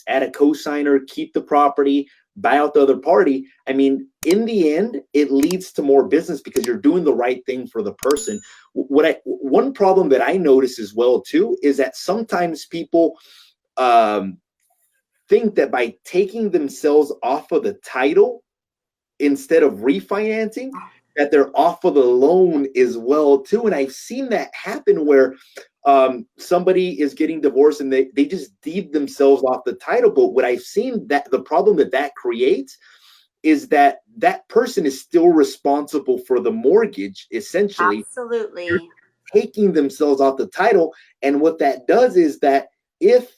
add a co-signer, keep the property, buy out the other party. I mean, in the end, it leads to more business because you're doing the right thing for the person. One problem that I notice as well too is that sometimes people think that by taking themselves off of the title instead of refinancing, that they're off of the loan as well too. And I've seen that happen where somebody is getting divorced and they just deed themselves off the title. But what I've seen, that the problem that creates is that that person is still responsible for the mortgage, essentially. Absolutely. They're taking themselves off the title. And what that does is that if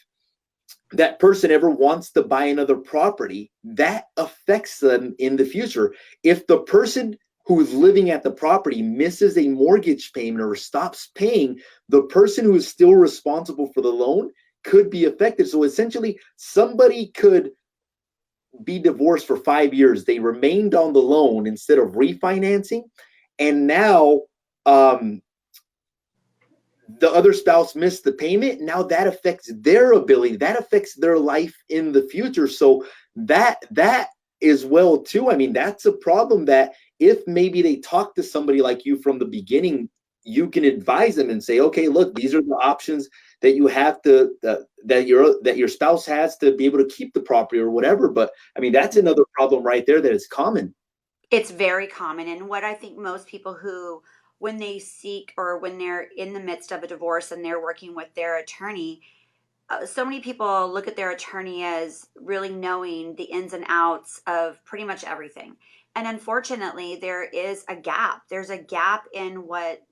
that person ever wants to buy another property, that affects them in the future. If the person who's living at the property misses a mortgage payment or stops paying, the person who is still responsible for the loan could be affected. So essentially, somebody could be divorced for 5 years. They remained on the loan instead of refinancing. And now the other spouse missed the payment. Now that affects their ability. That affects their life in the future. So that is well too. I mean, that's a problem that if maybe they talk to somebody like you from the beginning, you can advise them and say, okay, look, these are the options that you have to, that your spouse has to be able to keep the property or whatever. But I mean, that's another problem right there that is common. It's very common. And what I think most people who, when they seek or when they're in the midst of a divorce and they're working with their attorney, so many people look at their attorney as really knowing the ins and outs of pretty much everything. And unfortunately, there is a gap. There's a gap in what,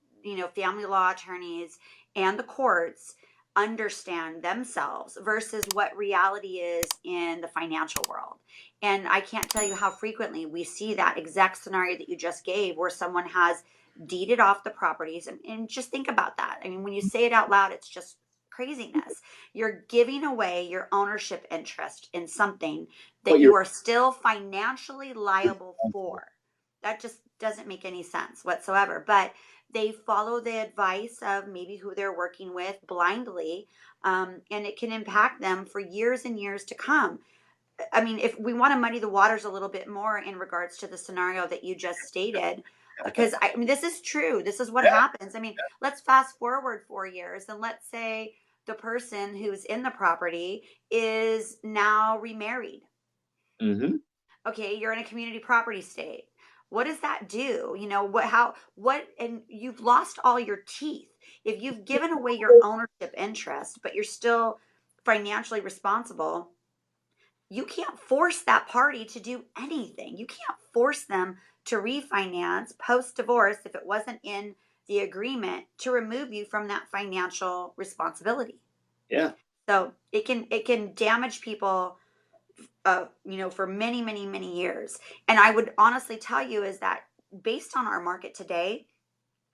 family law attorneys and the courts understand themselves versus what reality is in the financial world. And I can't tell you how frequently we see that exact scenario that you just gave where someone has deeded off the properties. And just think about that. I mean, when you say it out loud, it's just craziness. You're giving away your ownership interest in something that you are still financially liable for. That just doesn't make any sense whatsoever. But they follow the advice of maybe who they're working with blindly, and it can impact them for years and years to come. I mean, if we want to muddy the waters a little bit more in regards to the scenario that you just stated, because I mean, this is true. This is what happens. I mean, let's fast forward 4 years and let's say the person who's in the property is now remarried. Mm-hmm. Okay, you're in a community property state. What does that do? And you've lost all your teeth. If you've given away your ownership interest, but you're still financially responsible, you can't force that party to do anything. You can't force them to refinance post-divorce if it wasn't in the agreement to remove you from that financial responsibility. Yeah. So it can damage people, for many, many, many years. And I would honestly tell you is that based on our market today,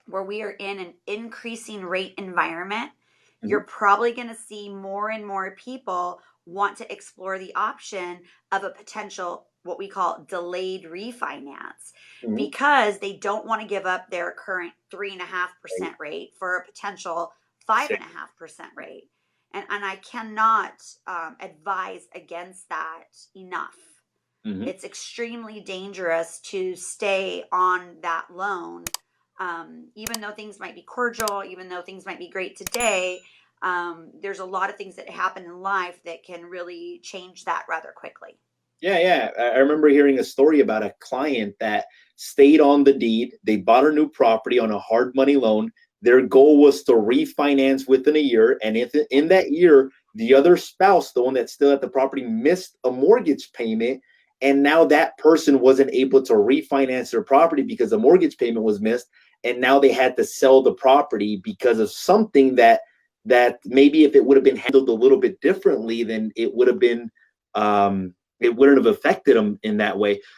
where we are in an increasing rate environment, you're probably going to see more and more people want to explore the option of a potential, what we call delayed refinance, because they don't want to give up their current 3.5% rate for a potential 5.5% rate. And I cannot advise against that enough. It's extremely dangerous to stay on that loan, even though things might be cordial, even though things might be great today. There's a lot of things that happen in life that can really change that rather quickly. Yeah. I remember hearing a story about a client that stayed on the deed. They bought a new property on a hard money loan. Their goal was to refinance within a year. And if in that year, the other spouse, the one that's still at the property, missed a mortgage payment, and now that person wasn't able to refinance their property because the mortgage payment was missed. And now they had to sell the property because of something that maybe if it would have been handled a little bit differently, then it would have been, it wouldn't have affected them in that way.